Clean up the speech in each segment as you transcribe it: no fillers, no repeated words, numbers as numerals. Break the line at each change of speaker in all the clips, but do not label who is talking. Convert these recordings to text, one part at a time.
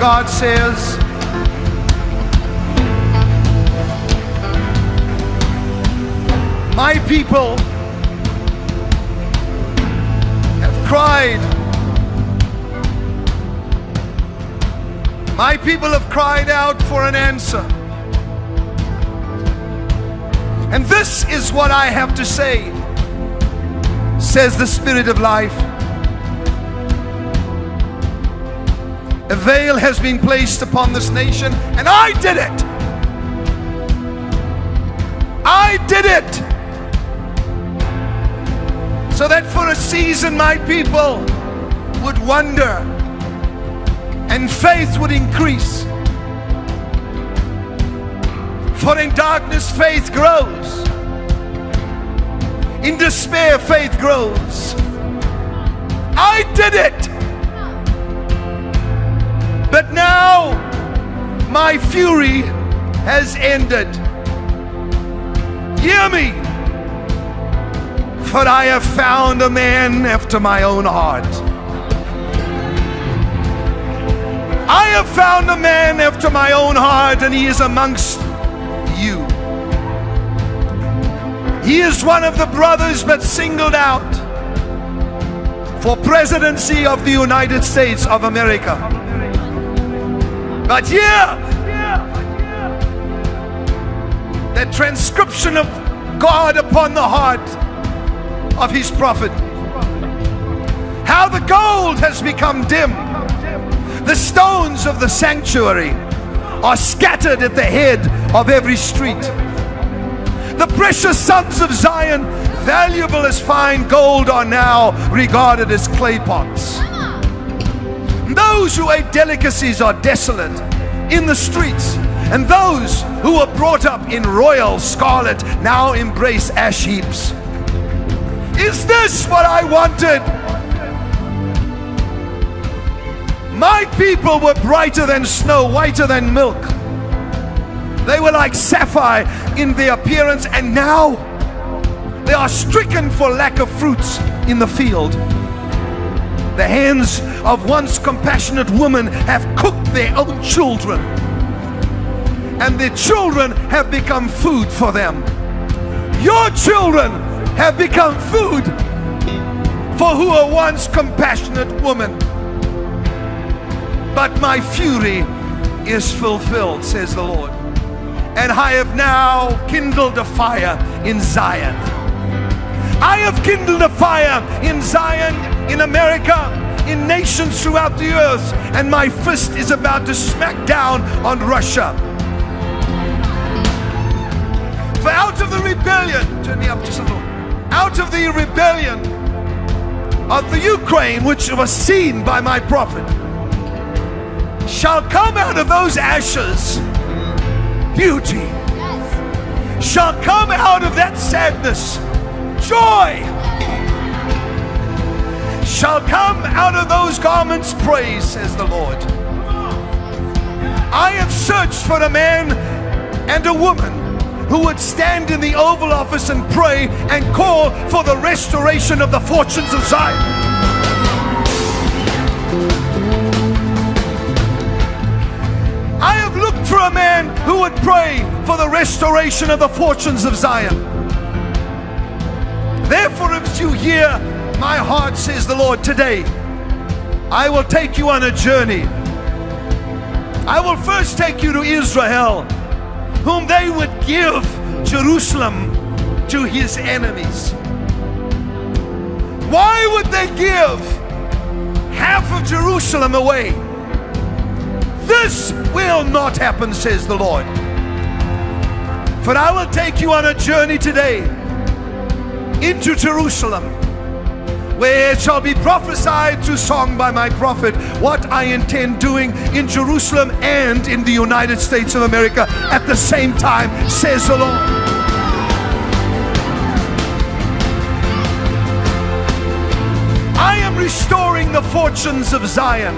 God says, my people have cried. My people have cried out for an answer. And this is what I have to say, says the Spirit of life. A veil has been placed upon this nation, and I did it. I did it. So that for a season my people would wonder and faith would increase. For in darkness faith grows. In despair faith grows. I did it. But now my fury has ended. Hear me, for I have found a man after my own heart. I have found a man after my own heart, and he is amongst you. He is one of the brothers but singled out for presidency of the United States of America. But here, that transcription of God upon the heart of his prophet. How the gold has become dim. The stones of the sanctuary are scattered at the head of every street. The precious sons of Zion, valuable as fine gold, are now regarded as clay pots. Those who ate delicacies are desolate in the streets, and those who were brought up in royal scarlet now embrace ash heaps. Is this what I wanted? My people were brighter than snow, whiter than milk. They were like sapphire in their appearance, and now they are stricken for lack of fruits in the field. The hands of once compassionate women have cooked their own children, and their children have become food for them. Your children have become food for who were once compassionate women. But my fury is fulfilled, says the Lord, and I have now kindled a fire in Zion. I have kindled a fire in Zion, in America, in nations throughout the earth, and my fist is about to smack down on Russia. For out of the rebellion, turn me up just a little, out of the rebellion of the Ukraine, which was seen by my prophet, shall come out of those ashes beauty. Shall come out of that sadness joy. Shall come out of those garments praise, says the Lord. I have searched for a man and a woman who would stand in the Oval Office and pray and call for the restoration of the fortunes of Zion. I have looked for a man who would pray for the restoration of the fortunes of Zion. Therefore, if you hear my heart, says the Lord, today, I will take you on a journey. I will first take you to Israel, whom they would give Jerusalem to his enemies. Why would they give half of Jerusalem away? This will not happen, says the Lord. For I will take you on a journey today into Jerusalem, where it shall be prophesied through song by my prophet what I intend doing in Jerusalem and in the United States of America at the same time, says the Lord. I am restoring the fortunes of Zion.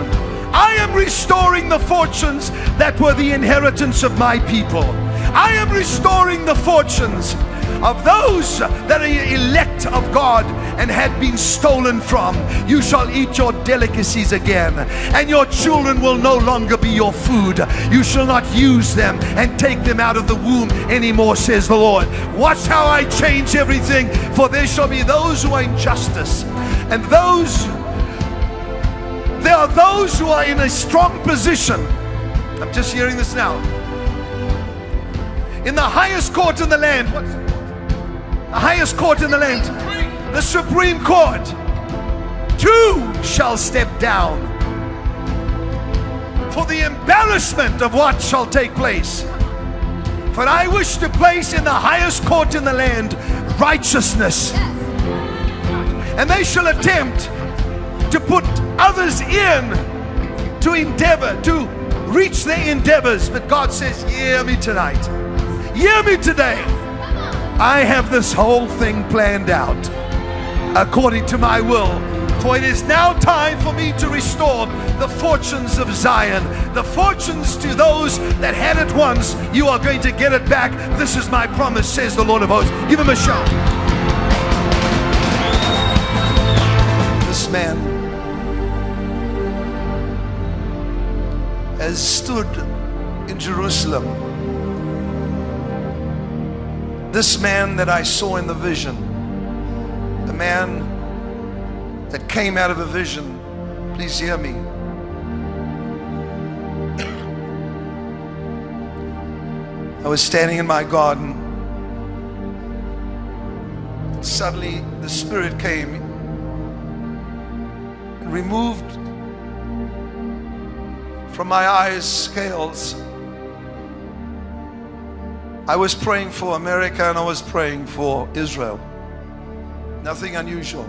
I am restoring the fortunes that were the inheritance of my people. I am restoring the fortunes of those that are elect of God and had been stolen from. You shall eat your delicacies again, and your children will no longer be your food. You shall not use them and take them out of the womb anymore, says the Lord. Watch how I change everything, for there shall be those who are in justice, and there are those who are in a strong position. I'm just hearing this now. In the highest court in the land, the highest court in the land, the Supreme Court, two shall step down for the embarrassment of what shall take place. For I wish to place in the highest court in the land righteousness, and they shall attempt to put others in to endeavor, to reach their endeavors. But God says, hear me tonight. Hear me today. I have this whole thing planned out according to my will. For it is now time for me to restore the fortunes of Zion. The fortunes to those that had it once, you are going to get it back. This is my promise, says the Lord of hosts. Give him a shout. This man has stood in Jerusalem. This man that I saw in the vision, the man that came out of a vision, please hear me. I was standing in my garden, and suddenly the Spirit came and removed from my eyes scales. I was praying for America and I was praying for Israel. Nothing unusual.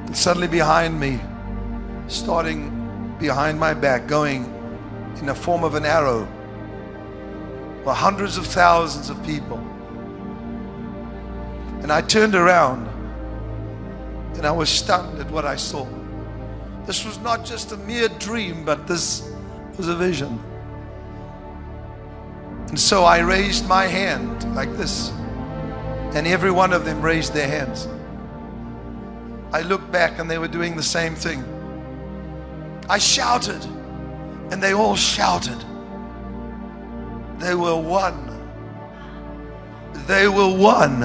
And suddenly behind me, starting behind my back, going in the form of an arrow, were hundreds of thousands of people. And I turned around and I was stunned at what I saw. This was not just a mere dream, but this was a vision. And so I raised my hand like this, and every one of them raised their hands. I looked back and they were doing the same thing. I shouted and they all shouted. They were one. They were one.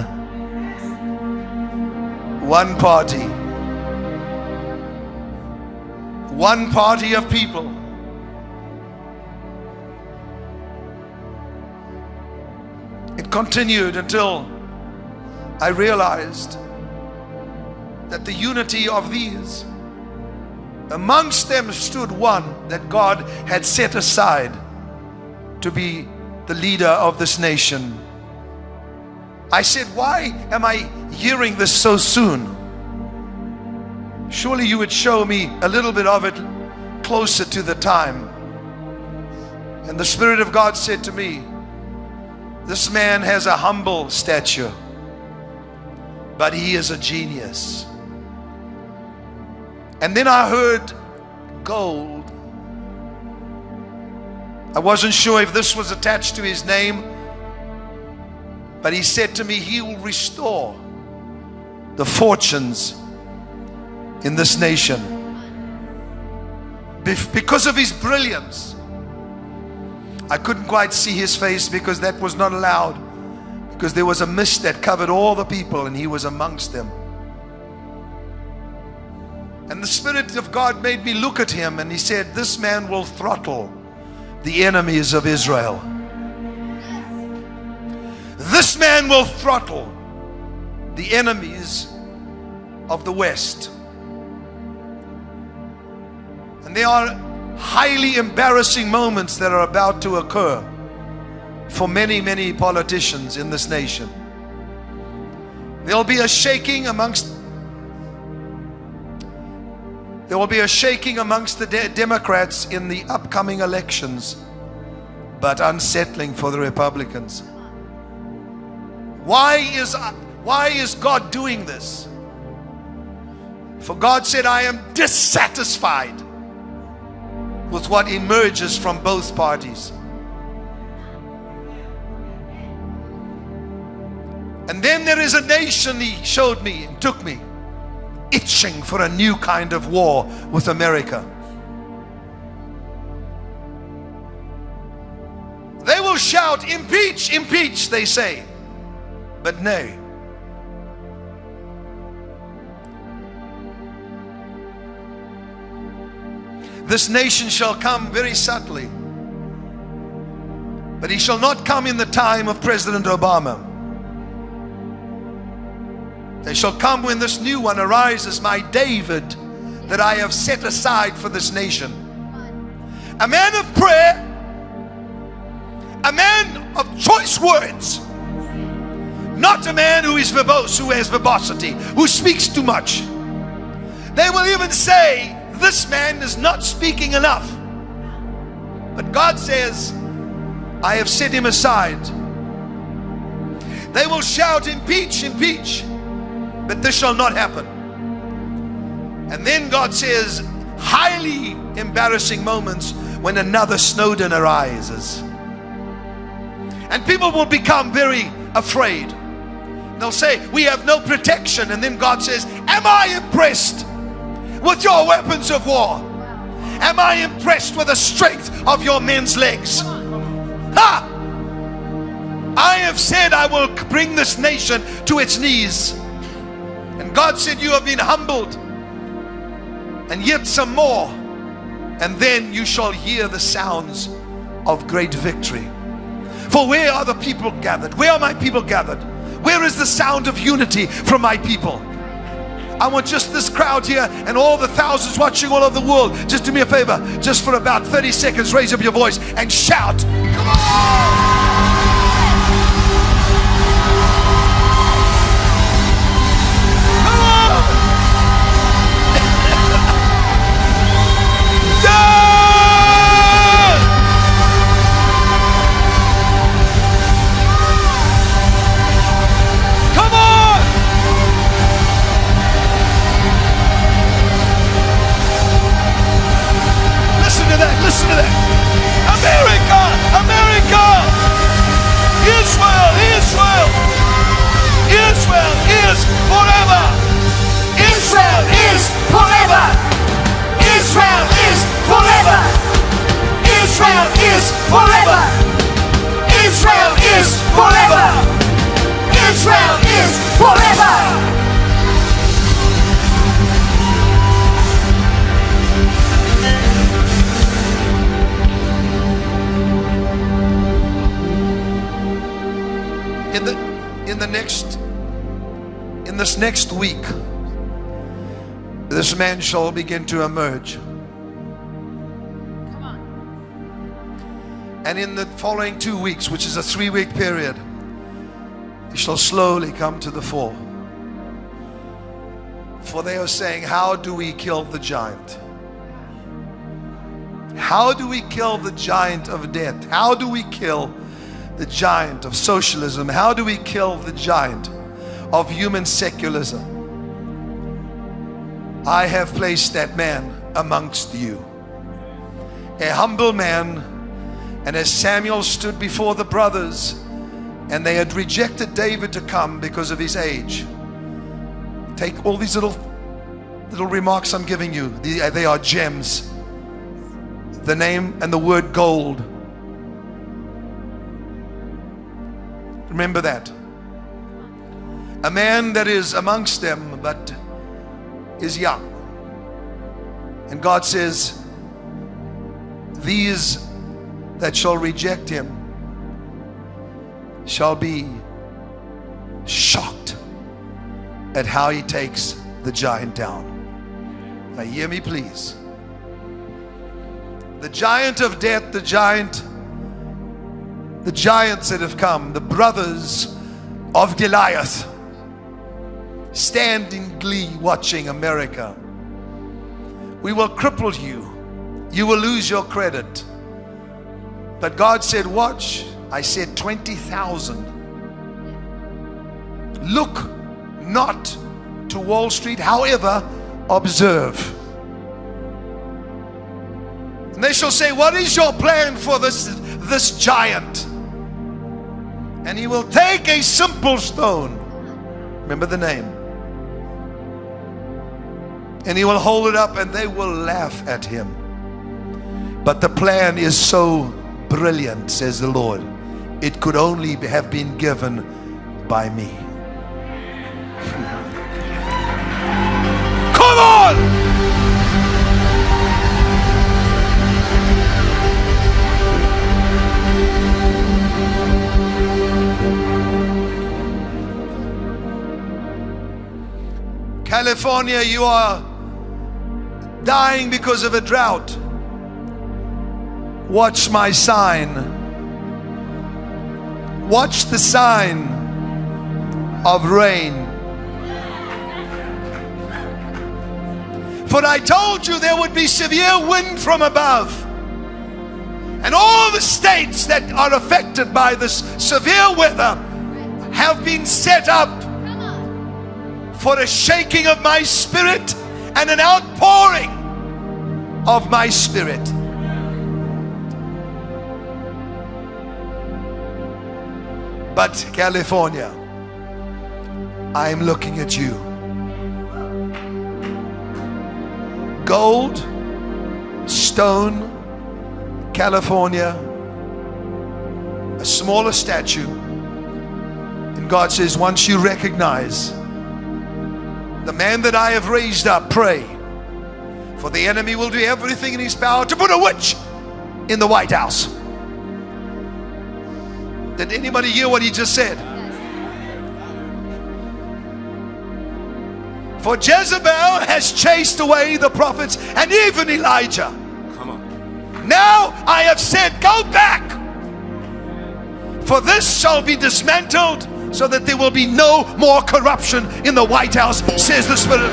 One party. One party of people. It continued until I realized that the unity of these, amongst them stood one that God had set aside to be the leader of this nation. I said, why am I hearing this so soon? Surely you would show me a little bit of it closer to the time. And the Spirit of God said to me, this man has a humble stature, but he is a genius. And then I heard gold. I wasn't sure if this was attached to his name, but he said to me, he will restore the fortunes in this nation because of his brilliance. I couldn't quite see his face because that was not allowed, because there was a mist that covered all the people and he was amongst them. And the Spirit of God made me look at him, and he said, this man will throttle the enemies of Israel. This man will throttle the enemies of the West. And there are highly embarrassing moments that are about to occur for many, many politicians in this nation. There'll be a shaking amongst the Democrats in the upcoming elections, but unsettling for the Republicans. Why is God doing this? For God said, I am dissatisfied with what emerges from both parties. And then there is a nation, he showed me and took me, itching for a new kind of war with America. They will shout, impeach, impeach, they say. But nay. This nation shall come very subtly. But he shall not come in the time of President Obama. They shall come when this new one arises, my David, that I have set aside for this nation. A man of prayer, a man of choice words, not a man who is verbose, who has verbosity, who speaks too much. They will even say, this man is not speaking enough. But God says, I have set him aside. They will shout, impeach, impeach. But this shall not happen. And then God says, highly embarrassing moments when another Snowden arises. And people will become very afraid. They'll say, we have no protection. And then God says, am I impressed with your weapons of war? Am I impressed with the strength of your men's legs? Ha! I have said I will bring this nation to its knees. And God said, you have been humbled, and yet some more, and then you shall hear the sounds of great victory. For where are the people gathered? Where are my people gathered? Where is the sound of unity from my people? I want just this crowd here and all the thousands watching all over the world. Just do me a favor, just for about 30 seconds, raise up your voice and shout, come on! Listen to that. America, America, Israel, Israel, Israel is forever. Israel is forever. Israel is forever. Israel is forever. Israel is forever. Israel is forever. In this next week, this man shall begin to emerge. Come on. And in the following 2 weeks, which is a 3-week period, he shall slowly come to the fore. For they are saying, how do we kill the giant? How do we kill the giant of death? How do we kill the giant of socialism? How do we kill the giant of human secularism? I have placed that man amongst you, a humble man. And as Samuel stood before the brothers, and they had rejected David to come because of his age. Take all these little remarks I'm giving you. They are gems. The name and the word gold. Remember that. A man that is amongst them but is young. And God says, these that shall reject him shall be shocked at how he takes the giant down. Now hear me please. The giant of death, the giants that have come, the brothers of Goliath, stand in glee watching America. We will cripple you. You will lose your credit. But God said, watch. I said 20,000. Look not to Wall Street, however, observe. And they shall say, what is your plan for this giant? And he will take a simple stone. Remember the name. And he will hold it up and they will laugh at him. But the plan is so brilliant, says the Lord. It could only have been given by me. Come on! California, you are dying because of a drought. Watch my sign. Watch the sign of rain. For I told you there would be severe wind from above. And all the states that are affected by this severe weather have been set up for a shaking of my spirit and an outpouring of my spirit. But California, I'm looking at you. Gold, stone, California, a smaller statue. And God says, once you recognize the man that I have raised up, pray. For the enemy will do everything in his power to put a witch in the White House. Did anybody hear what he just said? For Jezebel has chased away the prophets and even Elijah. Come on. Now I have said, go back. For this shall be dismantled, so that there will be no more corruption in the White House, says the Spirit.